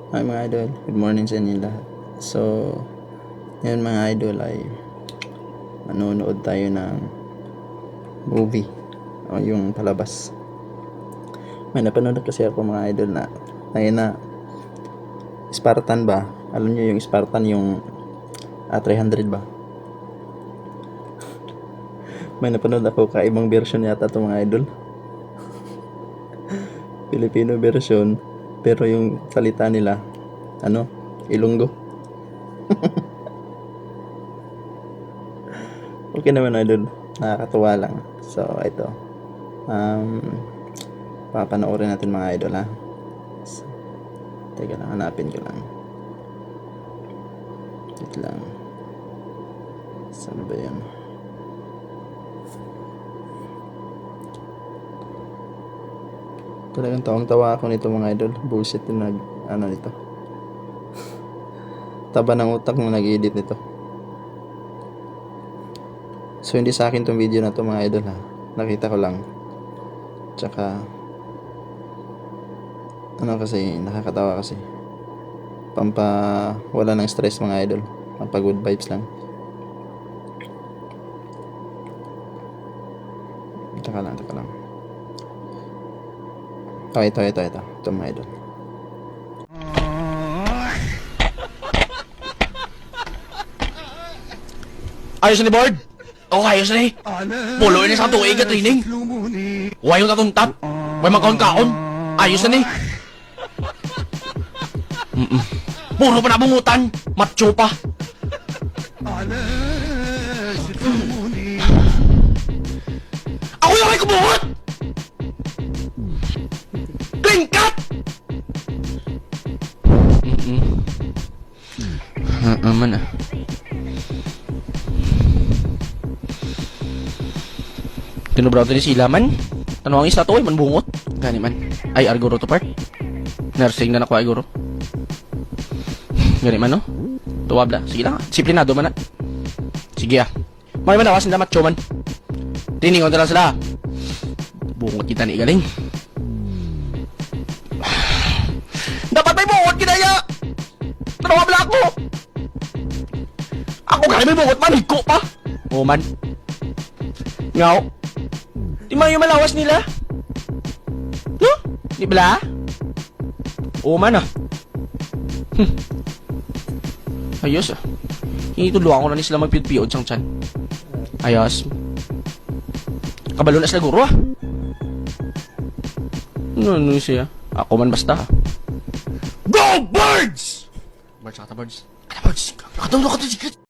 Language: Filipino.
Hi mga idol, good morning sa inyo lahat. So, ngayon mga idol ay manonood tayo ng movie o yung palabas. May napanood kasi ako mga idol na ayun na Spartan ba? Alam niyo yung Spartan yung 300 ba? May napanood ako kaibang version yata ito mga idol. Filipino version pero yung salita nila Ilonggo. Okay naman idol, nakakatuwa lang. So ito papanoorin natin mga idol ha. So, teka lang, hanapin ko lang. Wait lang, saan ba yan? Talagang tawang-tawa ako nito mga idol. Bullshit yung nito. Taba ng utak na nag-edit nito. So hindi sa akin tong video na to mga idol ha. Nakita ko lang. Tsaka kasi nakakatawa kasi. Wala ng stress mga idol. Pampa good vibes lang. Taka lang. Oh, ito mga idol. Ayos ni board? Oo, ayos ni. Pulo ini sa tuig at training. Huwag yung tatuntat. Huwag magkaon-kaon. Ayos na ni. Puro pa nabungutan. Macho pa. Ako yung may kubungot! Clean cut! Aman ah. Tinubraw to ni sila man. Ano ang isa to ay manbungot. Gani man. Ay arguro to part. Nursing na nako ay guro. Gani man no. Tuwab la. Sige lang. Disiplinado man na. Sige ah. May manawas na macho man. Tiningon na lang sila. Bungot kita ni galing. Dapat may bungot kinaya. Tuwab la ako. Ako gani may bungot man. Hiko pa. O man. Ngaw. Di man yung malawas nila? No? Di bala? Oo man ah. Ayos ah. Hinituluan ko na ni sila magpiyod-piyod sang tiyan. Ayos. Kabalo na sila guro ah. Ano siya? Ako man basta. Go birds! Birds, kata birds. Kata birds. Katulog ka to,